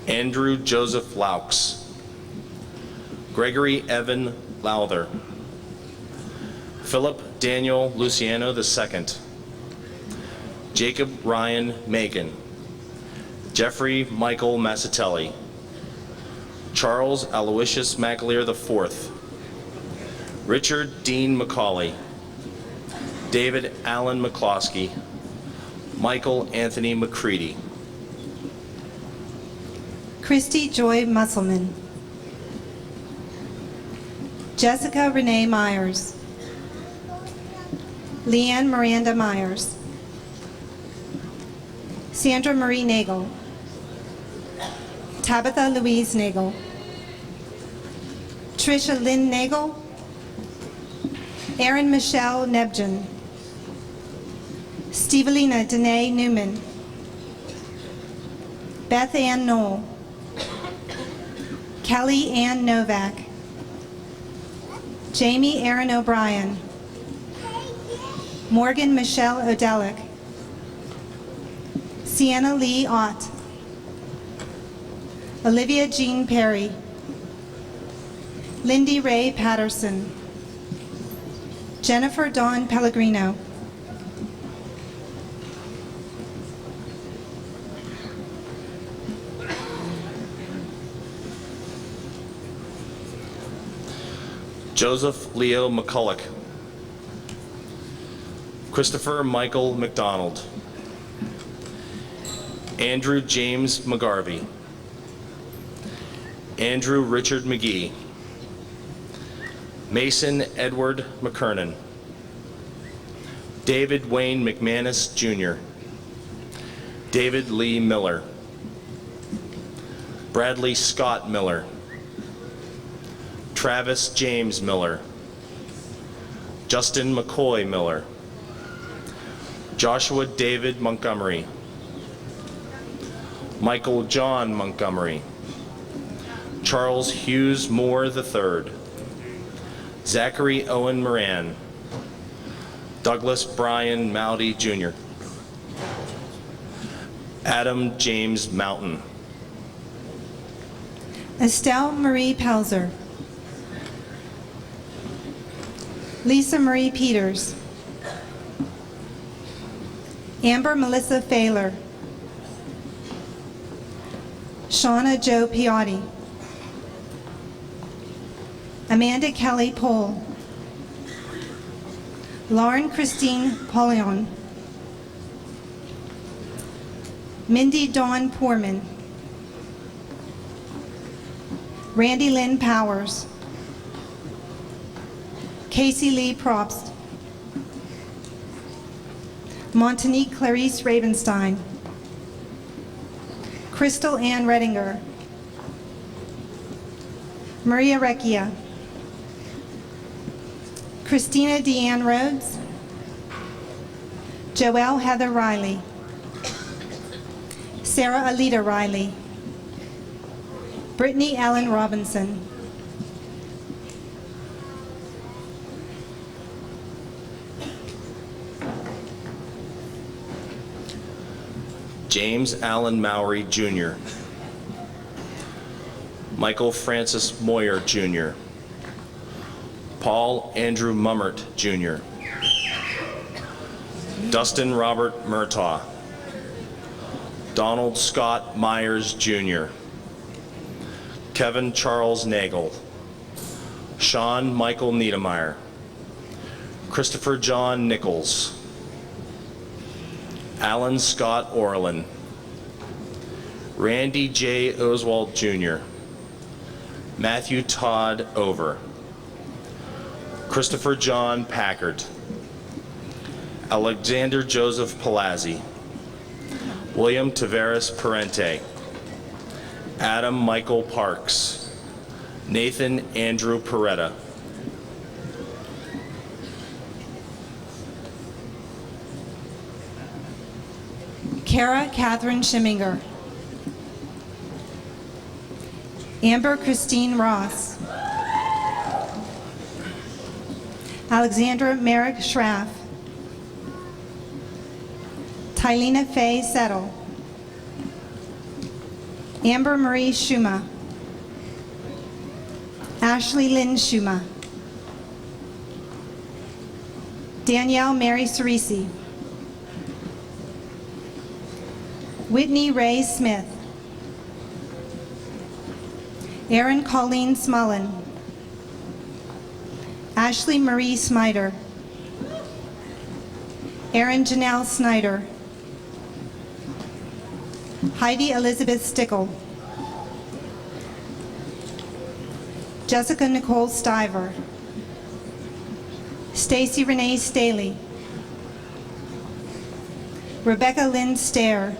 Andrew Joseph Laux, Gregory Evan Lowther, Philip Daniel Luciano II, Jacob Ryan Magan, Jeffrey Michael Massatelli, Charles Aloysius McAleer IV, Richard Dean McCauley, David Allen McCloskey, Michael Anthony McCready. Christy Joy Musselman, Jessica Renee Myers, Leanne Miranda Myers, Sandra Marie Nagel, Tabitha Louise Nagel, Tricia Lynn Nagel, Erin Michelle Nebgen, Stevelina Danae Newman, Beth Ann Knoll, Kelly Ann Novak, Jamie Aaron O'Brien, Morgan Michelle Odelick, Sienna Lee Ott, Olivia Jean Perry, Lindy Ray Patterson, Jennifer Dawn Pellegrino, Joseph Leo McCulloch, Christopher Michael McDonald, Andrew James McGarvey, Andrew Richard McGee, Mason Edward McKernan, David Wayne McManus Jr., David Lee Miller, Bradley Scott Miller, Travis James Miller, Justin McCoy Miller, Joshua David Montgomery, Michael John Montgomery, Charles Hughes Moore III, Zachary Owen Moran, Douglas Brian Mowdy Jr., Adam James Mountain, Estelle Marie Pelzer, Lisa Marie Peters, Amber Melissa Failer, Shauna Jo Piotti, Amanda Kelly Pohl, Lauren Christine Polion, Mindy Dawn Poorman, Randy Lynn Powers, Casey Lee Probst, Montanique Clarice Ravenstein, Crystal Ann Redinger, Maria Recchia, Christina Deanne Rhodes, Joelle Heather Riley, Sarah Alita Riley, Brittany Ellen Robinson, James Allen Mowry Jr., Michael Francis Moyer Jr., Paul Andrew Mummert Jr., Dustin Robert Murtaugh, Donald Scott Myers Jr., Kevin Charles Nagel, Sean Michael Niedermeyer, Christopher John Nichols, Alan Scott Orlin, Randy J. Oswald Jr., Matthew Todd Over, Christopher John Packard, Alexander Joseph Palazzi, William Tavares Parente, Adam Michael Parks, Nathan Andrew Peretta, Kara Catherine Schimminger, Amber Christine Ross, Alexandra Merrick Schraff, Tylena Faye Settle, Amber Marie Schuma. Ashley Lynn Schuma. Danielle Mary Cerisi. Whitney Ray Smith. Erin Colleen Smullen. Ashley Marie Snyder. Erin Janelle Snyder. Heidi Elizabeth Stickle. Jessica Nicole Stiver. Stacy Renee Staley. Rebecca Lynn Stair.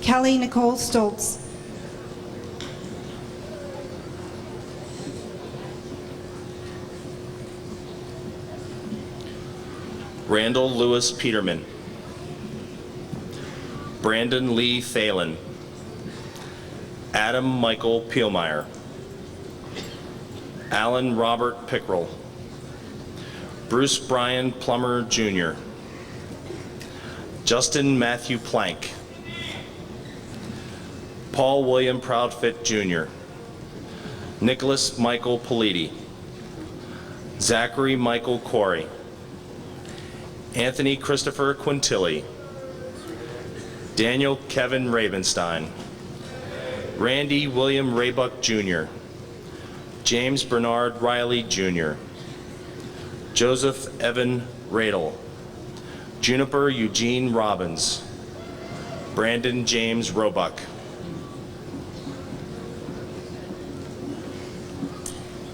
Kelly Nicole Stoltz. Randall Lewis Peterman. Brandon Lee Thalen. Adam Michael Pielmeyer. Alan Robert Pickrell. Bruce Brian Plummer Jr. Justin Matthew Plank. Paul William Proudfit Jr. Nicholas Michael Politi. Zachary Michael Corey. Anthony Christopher Quintilli. Daniel Kevin Ravenstein. Randy William Raybuck Jr. James Bernard Riley Jr. Joseph Evan Radel. Juniper Eugene Robbins. Brandon James Roebuck.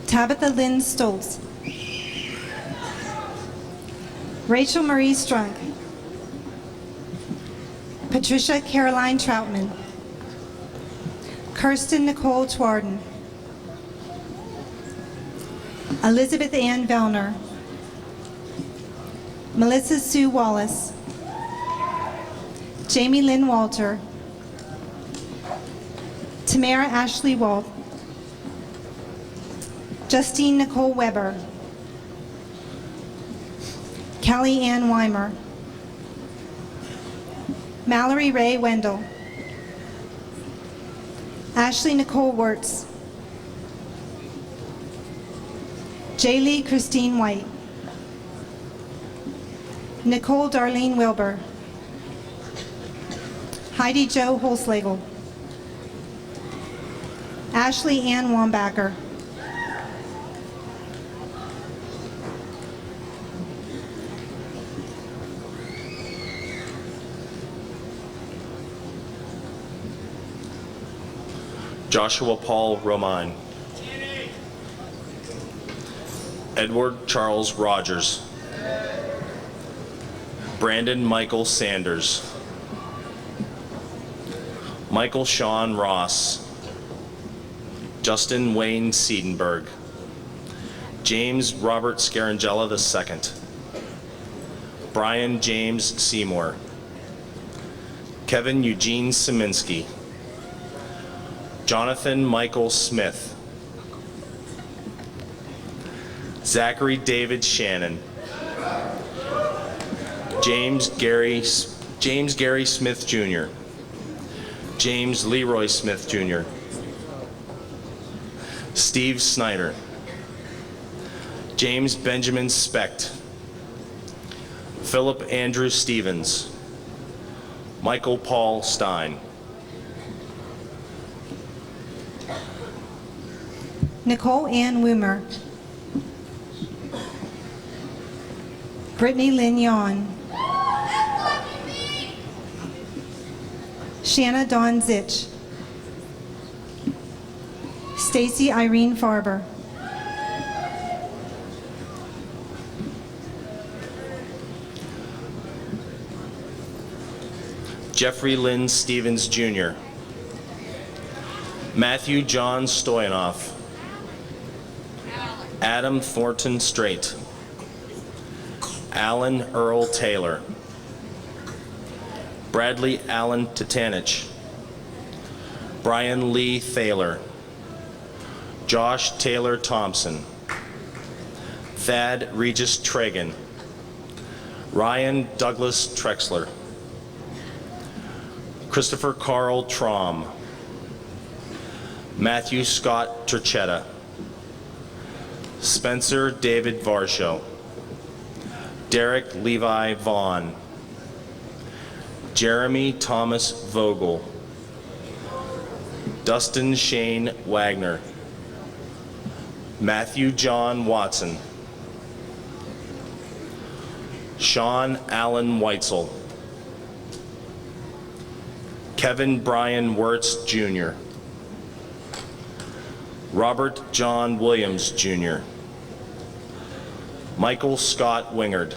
Tabitha Lynn Stoltz. Rachel Marie Strunk. Patricia Caroline Troutman. Kirsten Nicole Twarden. Elizabeth Ann Vellner. Melissa Sue Wallace. Jamie Lynn Walter. Tamara Ashley Walt. Justine Nicole Weber. Kelly Ann Weimer. Mallory Ray Wendell. Ashley Nicole Wirtz. Jaylee Christine White. Nicole Darlene Wilbur. Heidi Jo Holslegel. Ashley Ann Wambacher. Joshua Paul Romine. Edward Charles Rogers. Brandon Michael Sanders. Michael Sean Ross. Justin Wayne Siedenberg. James Robert Scarangella II. Brian James Seymour. Kevin Eugene Szyminski. Jonathan Michael Smith. Zachary David Shannon. James Gary Smith Jr. James Leroy Smith Jr. Steve Snyder. James Benjamin Specht. Philip Andrew Stevens. Michael Paul Stein. Nicole Ann Woomer. Brittany Lynn Yawn. Shanna Dawn Zitch. Stacy Irene Farber. Jeffrey Lynn Stevens Jr. Matthew John Stoyanov. Adam Thornton Strait. Alan Earl Taylor. Bradley Allen Titanich. Brian Lee Thaler. Josh Taylor Thompson. Thad Regis Tragan. Ryan Douglas Trexler. Christopher Carl Traum, Matthew Scott Turchetta, Spencer David Varsho, Derek Levi Vaughn, Jeremy Thomas Vogel, Dustin Shane Wagner, Matthew John Watson, Sean Allen Weitzel, Kevin Brian Wirtz Jr., Robert John Williams Jr., Michael Scott Wingard,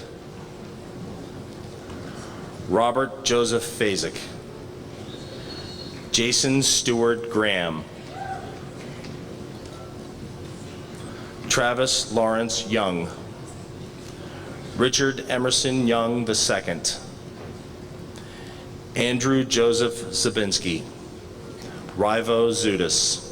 Robert Joseph Fazick, Jason Stewart Graham, Travis Lawrence Young, Richard Emerson Young II, Andrew Joseph Zabinski, Rivo Zudas.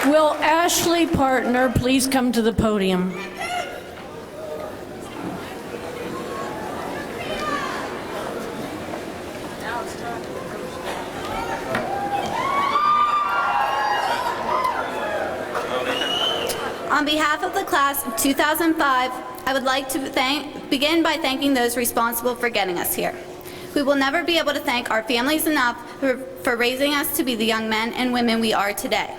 Will Ashley Partner please come to the podium? On behalf of the class of 2005, I would like to begin by thanking those responsible for getting us here. We will never be able to thank our families enough for raising us to be the young men and women we are today.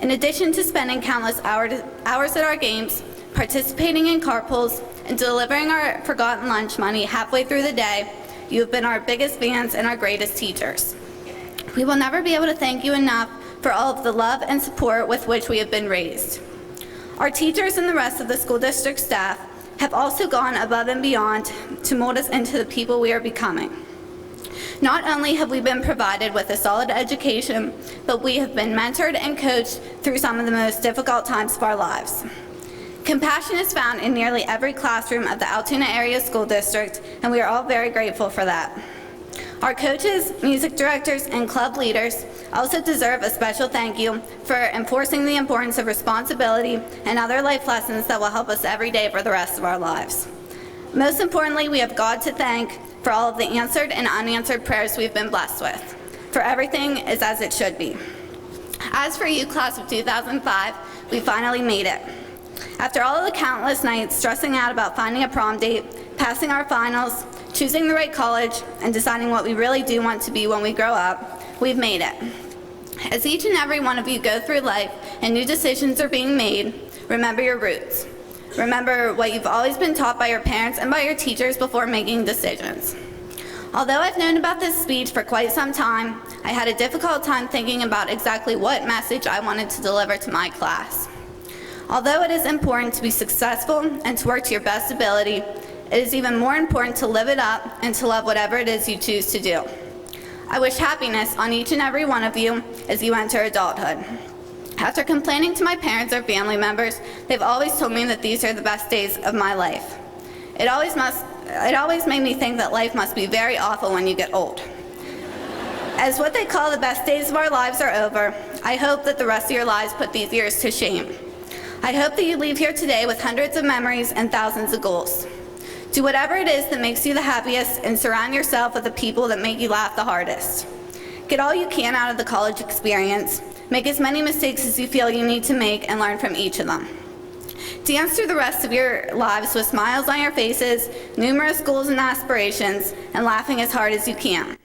In addition to spending countless hours at our games, participating in carpools, and delivering our forgotten lunch money halfway through the day, you have been our biggest fans and our greatest teachers. We will never be able to thank you enough for all of the love and support with which we have been raised. Our teachers and the rest of the school district staff have also gone above and beyond to mold us into the people we are becoming. Not only have we been provided with a solid education, but we have been mentored and coached through some of the most difficult times of our lives. Compassion is found in nearly every classroom of the Altoona Area School District, and we are all very grateful for that. Our coaches, music directors, and club leaders also deserve a special thank you for enforcing the importance of responsibility and other life lessons that will help us every day for the rest of our lives. Most importantly, we have God to thank for all of the answered and unanswered prayers we've been blessed with. For everything is as it should be. As for you, class of 2005, we finally made it. After all of the countless nights stressing out about finding a prom date, passing our finals, choosing the right college, and deciding what we really do want to be when we grow up, we've made it. As each and every one of you go through life and new decisions are being made, remember your roots. Remember what you've always been taught by your parents and by your teachers before making decisions. Although I've known about this speech for quite some time, I had a difficult time thinking about exactly what message I wanted to deliver to my class. Although it is important to be successful and to work to your best ability, it is even more important to live it up and to love whatever it is you choose to do. I wish happiness on each and every one of you as you enter adulthood. After complaining to my parents or family members, they've always told me that these are the best days of my life. It always made me think that life must be very awful when you get old. As what they call the best days of our lives are over, I hope that the rest of your lives put these years to shame. I hope that you leave here today with hundreds of memories and thousands of goals. Do whatever it is that makes you the happiest and surround yourself with the people that make you laugh the hardest. Get all you can out of the college experience. Make as many mistakes as you feel you need to make and learn from each of them. Dance through the rest of your lives with smiles on your faces, numerous goals and aspirations, and laughing as hard as you can.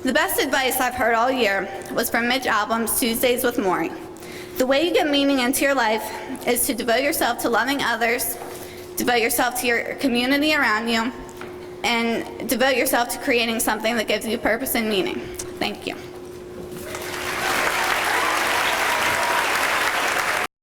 The best advice I've heard all year was from Mitch Albom's Tuesdays with Maury. The way you get meaning into your life is to devote yourself to loving others, devote yourself to your community around you, and devote yourself to creating something that gives you purpose and meaning. Thank you.